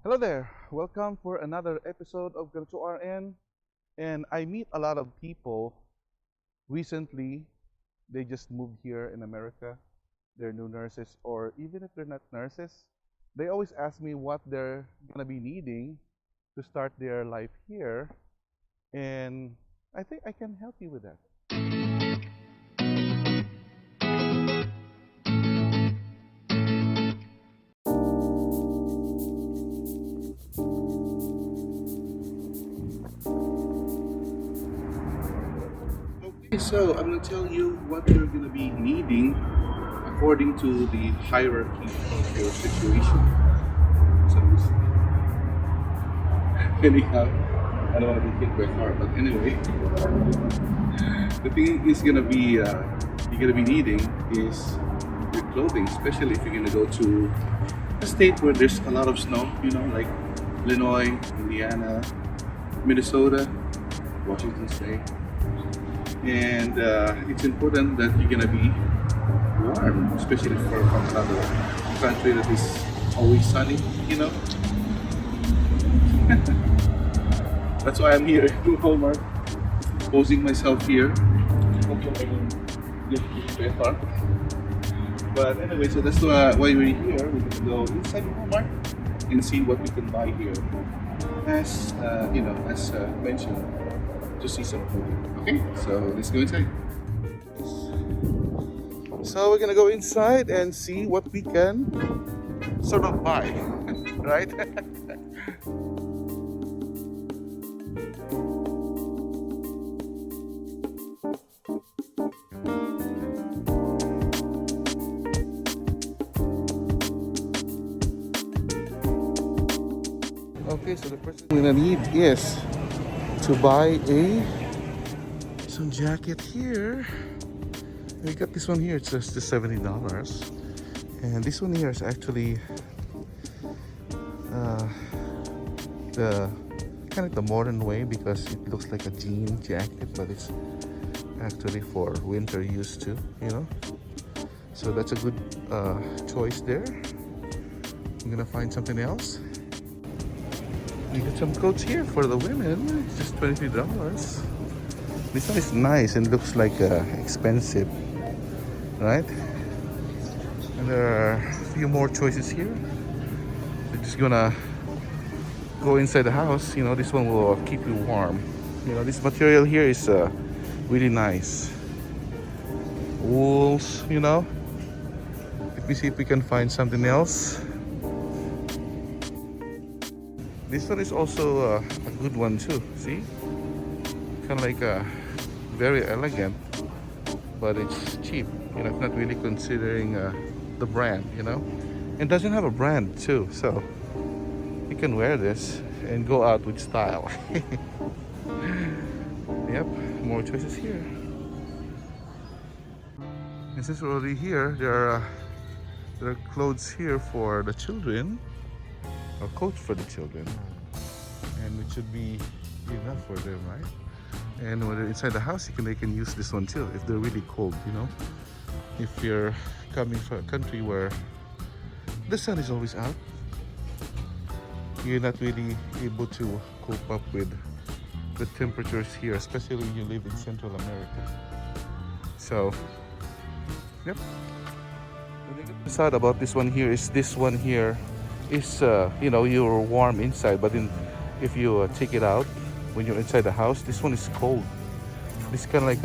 Hello there. Welcome for another episode of Ganito RN. And I meet a lot of people recently. They just moved here in America. They're new nurses, or even if they're not nurses, they always ask me what they're going to be needing to start their life here. And I think I can help you with that. Okay, so I'm going to tell you what you're going to be needing according to the hierarchy of your situation. So, anyhow, I don't want to be hit by car, but anyway, the thing is gonna be you're gonna be needing is your clothing, especially if you're gonna go to a state where there's a lot of snow. Like Illinois, Indiana, Minnesota, Washington State, and it's important that you're gonna be warm, especially from another country that is always sunny. You know, that's why I'm here at Walmart, posing myself here. Hopefully, I can get better. But anyway, so that's why we're here. We're gonna go inside the Walmart and see what we can buy here, as as mentioned, to see some food. Okay, so let's go inside. So we're gonna go inside and see what we can sort of buy, right? Okay, so the first thing we're gonna need is to buy some jacket here. We got this one here. It's just $70, and this one here is actually the kind of the modern way because it looks like a jean jacket, but it's actually for winter use too. So that's a good choice there. I'm gonna find something else. We got some coats here for the women. It's just $23. This one is nice and looks like expensive, right? And there are a few more choices here. We're just gonna go inside the house. This one will keep you warm. This material here is really nice. Wools. Let me see if we can find something else. This one is also a good one too. See, kind of like very elegant, but it's cheap. It's not really considering the brand. It doesn't have a brand too, so you can wear this and go out with style. Yep, more choices here. And since we're already here, there are clothes here for the children, or coats for the children, and it should be enough for them, right? And when they're inside the house, they can use this one too if they're really cold. If you're coming from a country where the sun is always out, you're not really able to cope up with the temperatures here, especially when you live in Central America. So, yep. The thing sad about this one here is you're warm inside, but then if you take it out when you're inside the house, this one is cold. This is kind of like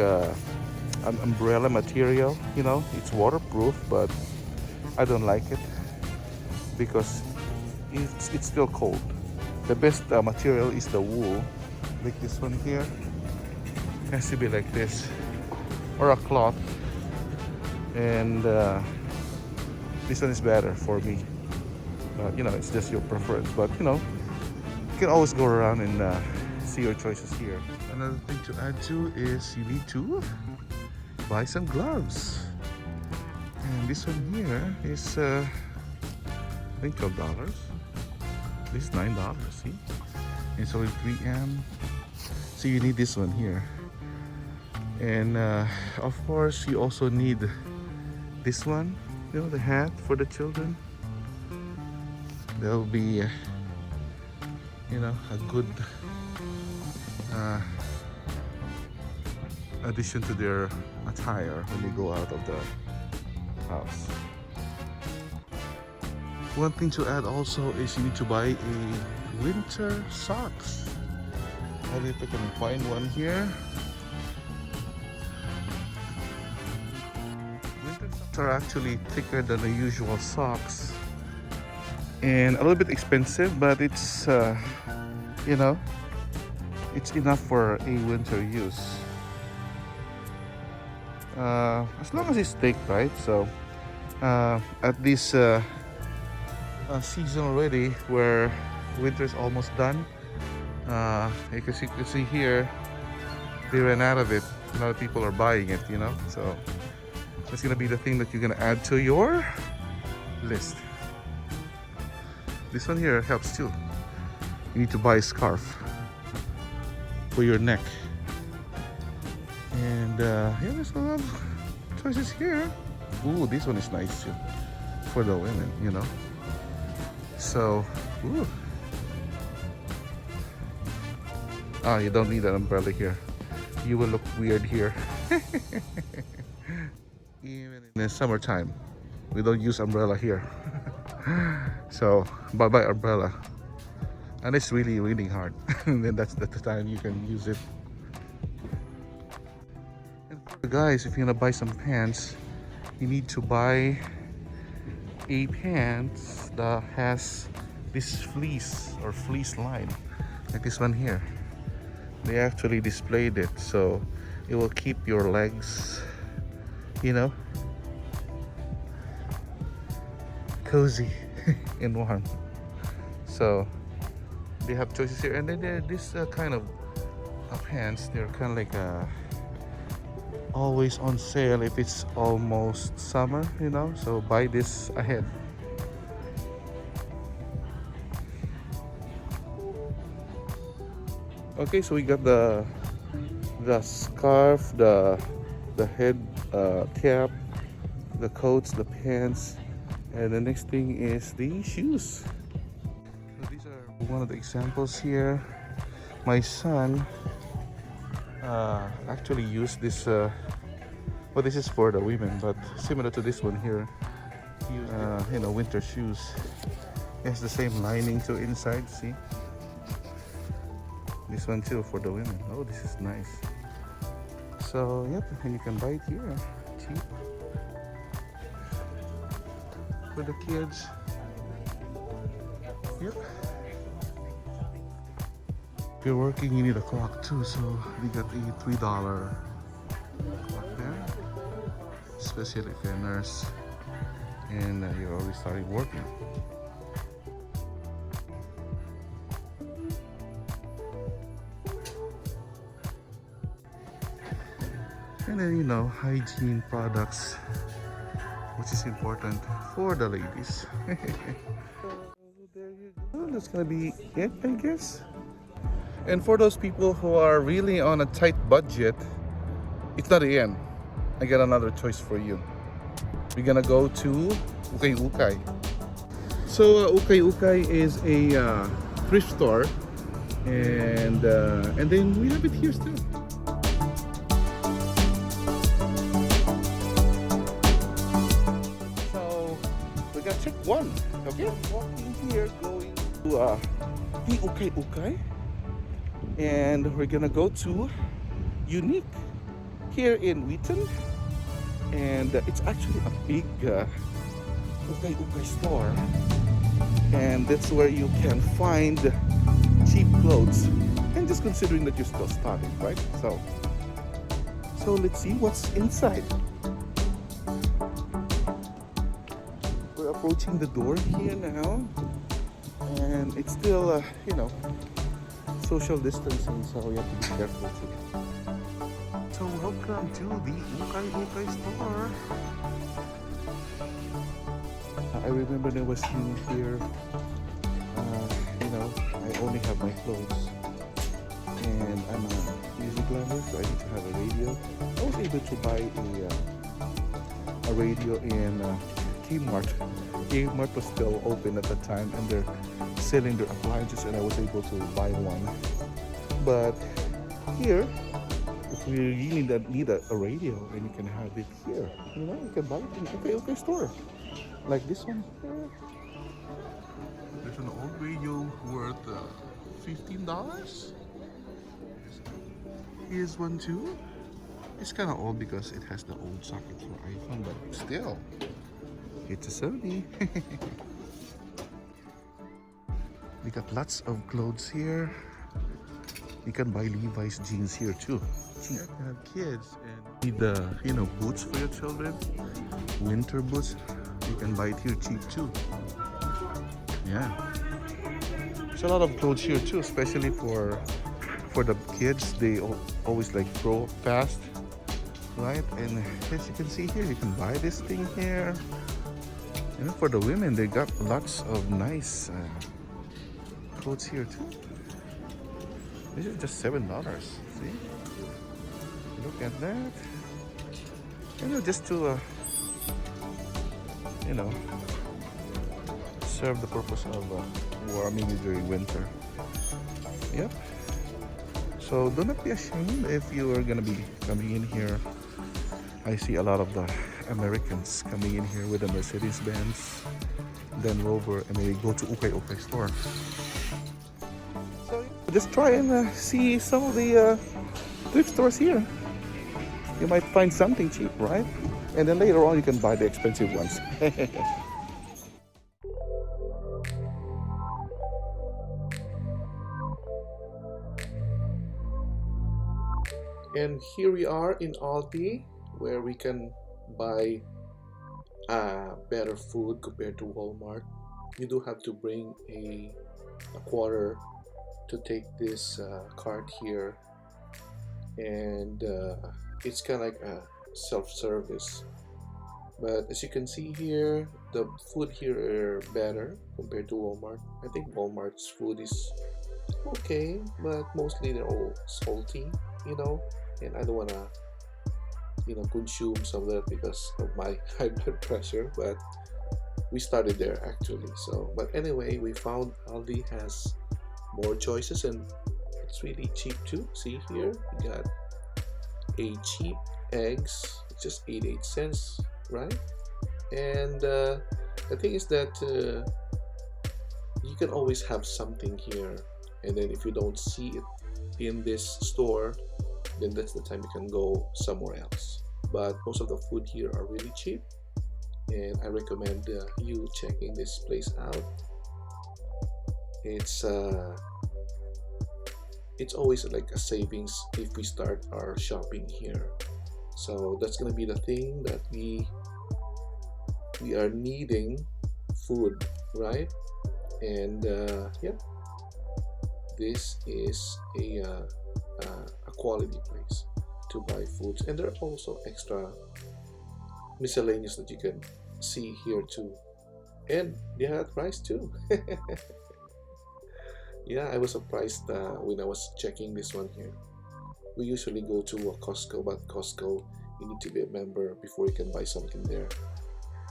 an umbrella material. It's waterproof, but I don't like it because it's still cold. The best material is the wool, like this one here. It has to be like this, or a cloth, and this one is better for me. It's just your preference, but you can always go around and see your choices here. Another thing to add to is you need to buy some gloves, and this one here is I think $12. This is $9. See, it's only 3M, so you need this one here. And of course you also need this one, the hat for the children. There'll be you know, a good addition to their attire when they go out of the house. One thing to add also is you need to buy a winter socks. I don't know if I can find one here. Winter socks are actually thicker than the usual socks and a little bit expensive, but it's you know, it's enough for a winter use. As long as it's thick, right? So at this season already, where winter is almost done, because you can see here they ran out of it. A lot of people are buying it, you know, so that's gonna be the thing that you're gonna add to your list. This one here helps too. You need to buy a scarf for your neck. And yeah, there's a lot of choices here. Ooh, this one is nice too for the women, you know. So, ooh. Ah, you don't need an umbrella here. You will look weird here. Even in the summertime, we don't use umbrella here. So, bye-bye umbrella. And it's really raining hard. And then that's the time you can use it. And for guys, if you're gonna buy some pants, you need to buy a pants that has this fleece or fleece line, like this one here. They actually displayed it, so it will keep your legs, you know, cozy and warm. So they have choices here, and then this kind of pants, they're kind of like always on sale if it's almost summer, you know, so buy this ahead. Okay, so we got the scarf, the head cap, the coats, the pants, and the next thing is the shoes. So these are one of the examples here. My son actually used this, well, this is for the women, but similar to this one here, you know, winter shoes. It has the same lining to inside, see? This one too for the women. Oh, this is nice. So, yep, and you can buy it here, cheap. For the kids. Yep. If you're working, you need a clock too, so we got a $3 clock there. Especially if you're a nurse and you're already starting working. And then, you know, hygiene products, which is important for the ladies. So there you go. That's gonna be it, I guess. And for those people who are really on a tight budget, it's not the end. I got another choice for you. We're gonna go to Ukay Ukay. So Ukay Ukay is a thrift store, and then we have it here still. Check one. Okay, walking here, going to the Ukay Ukay, and we're gonna go to Unique here in Wheaton, and it's actually a big Ukay Ukay store, and that's where you can find cheap clothes. And just considering that you're still starting, right? So let's see what's inside. Approaching the door here now, and it's still you know, social distancing, so we have to be careful too. So welcome to the Ukay Ukay store. I remember there was you here, you know, I only have my clothes and I'm a music lover, so I need to have a radio. I was able to buy a radio in Kmart. Kmart was still open at the time, and their selling their appliances, and I was able to buy one. But here, if we really need a radio, and you can have it here, you can buy it in okay store. Like this one here. There's an old radio worth $15. Here's one too. It's kind of old because it has the old socket for iPhone, but still, it's a Sony. We got lots of clothes here. You can buy Levi's jeans here too. You have kids and need the boots for your children, winter boots. You can buy it here cheap too. Yeah, there's a lot of clothes here too, especially for the kids. They always like grow fast, right? And as you can see here, you can buy this thing here. For the women, they got lots of nice clothes here too. This is just $7. See? Look at that. Just to serve the purpose of warming you during winter. Yep. So do not be ashamed if you are gonna be coming in here. I see a lot of the Americans coming in here with a Mercedes-Benz, then Rover, and they go to Okay store. So just try and see some of the thrift stores here. You might find something cheap, right? And then later on you can buy the expensive ones. And here we are in Aldi, where we can buy better food compared to Walmart. You do have to bring a quarter to take this cart here, and it's kind of like a self-service. But as you can see here, the food here are better compared to Walmart. I think Walmart's food is okay, but mostly they're all salty, and I don't want to consume some of that because of my high blood pressure. But we started there actually. So but anyway, we found Aldi has more choices, and it's really cheap too. See here, we got a cheap eggs, it's just 88 cents, right? And the thing is that you can always have something here, and then if you don't see it in this store, then that's the time you can go somewhere else. But most of the food here are really cheap, and I recommend you checking this place out. It's always like a savings if we start our shopping here. So that's gonna be the thing that we are needing food, right? And yep, this is a quality place to buy foods, and there are also extra miscellaneous that you can see here too, and they had rice too. Yeah, I was surprised when I was checking this one here. We usually go to a Costco, but Costco, you need to be a member before you can buy something there.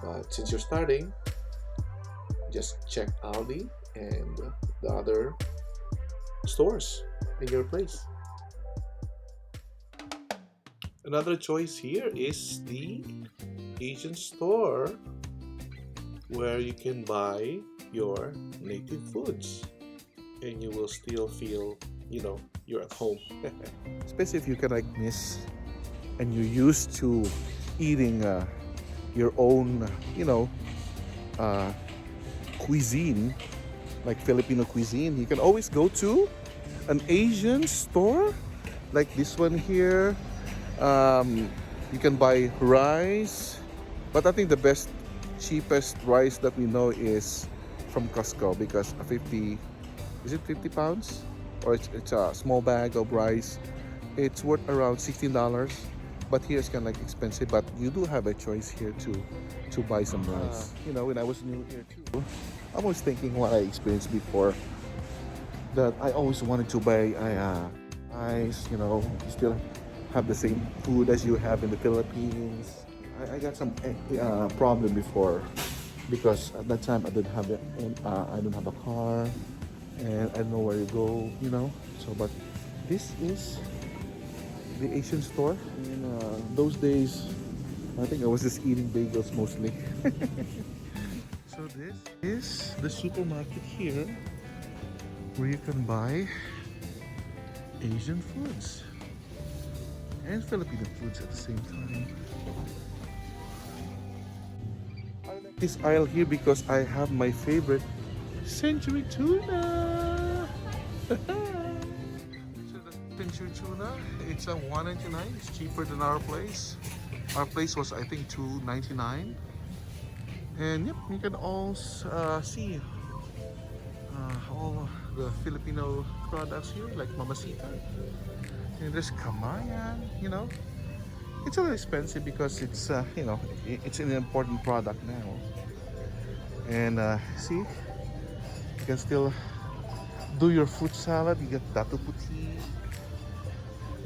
But since you're starting, just check Aldi and the other stores in your place. Another choice here is the Asian store, where you can buy your native foods and you will still feel you're at home. Especially if you can like miss and you're used to eating your own cuisine, like Filipino cuisine. You can always go to an Asian store like this one here. You can buy rice, but I think the cheapest rice that we know is from Costco, because is it 50 pounds? Or it's a small bag of rice. It's worth around $16, but here it's kind of like expensive. But you do have a choice here to buy some rice. When I was new here too, I was thinking what I experienced before, that I always wanted to buy rice. Still have the same food as you have in the Philippines. I got some problem before because at that time I didn't have it, and I don't have a car, and I don't know where to go, you know. So, but this is the Asian store. In those days, I think I was just eating bagels mostly. So this is the supermarket here, where you can buy Asian foods and Filipino foods at the same time. I like this aisle here because I have my favorite century tuna. So the century tuna, it's a 1.99. It's cheaper than our place. Our place was, I think, 2.99. And yep, you can all see all the Filipino products here, like Mamacita. And there's Kamayan, you know. It's a little expensive because it's, you know, it's an important product now. And see, you can still do your fruit salad. You get datu puti,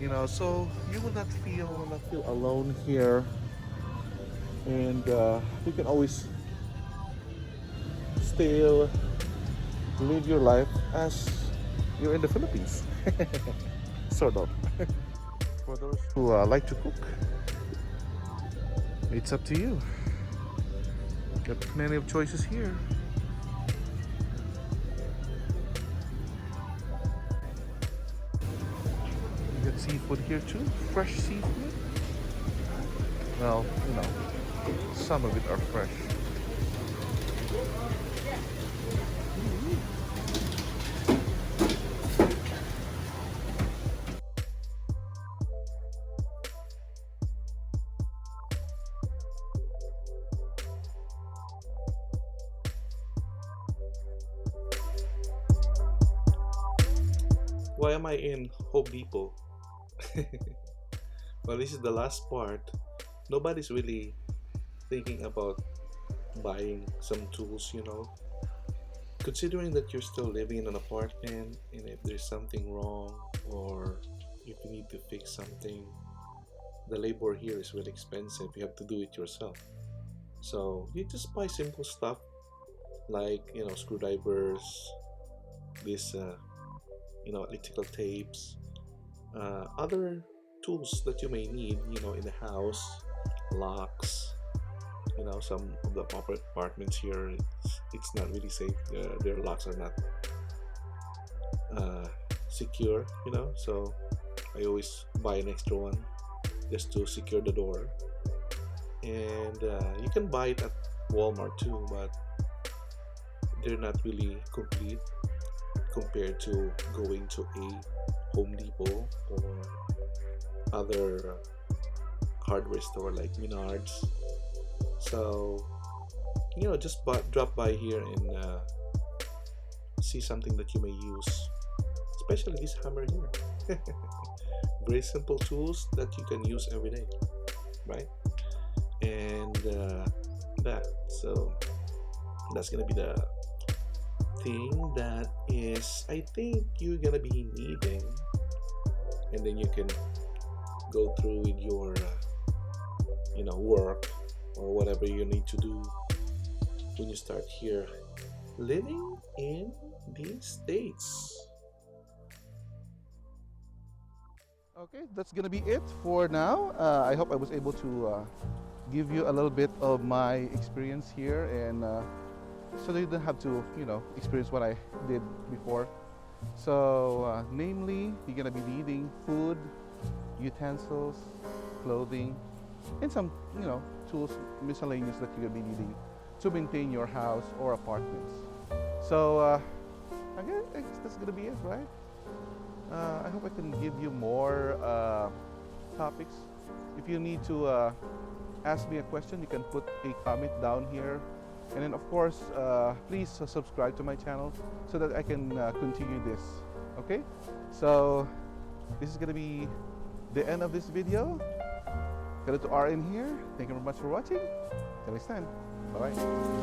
you know, so you will not feel alone here. And you can always still live your life as you're in the Philippines. Sort of. For those who like to cook, it's up to you. Got plenty of choices here. You got seafood here too, fresh seafood. Well, you know, some of it are fresh. Why am I in Home Depot? Well, this is the last part. Nobody's really thinking about buying some tools, you know. Considering that you're still living in an apartment, and if there's something wrong or if you need to fix something, the labor here is really expensive. You have to do it yourself. So you just buy simple stuff like, you know, screwdrivers, this you know, electrical tapes, other tools that you may need, you know, in the house, locks. You know, some of the apartments here, it's not really safe. Their locks are not secure, you know, so I always buy an extra one just to secure the door. And you can buy it at Walmart too, but they're not really complete compared to going to a Home Depot or other hardware store like Menards. So, you know, just drop by here and see something that you may use, especially this hammer here. Very simple tools that you can use every day, right? And so that's gonna be the thing that is, I think, you're gonna be needing, and then you can go through with your you know, work or whatever you need to do when you start here living in the States. Okay, that's gonna be it for now. I hope I was able to give you a little bit of my experience here, and so that you don't have to, you know, experience what I did before. So, namely, you're gonna be needing food, utensils, clothing, and some, you know, tools, miscellaneous that you're gonna be needing to maintain your house or apartments. So, I guess that's gonna be it, right? I hope I can give you more topics. If you need to ask me a question, you can put a comment down here. And then, of course, please subscribe to my channel so that I can continue this. Okay? So, this is going to be the end of this video. Got to RN here. Thank you very much for watching. Till next time. Bye-bye.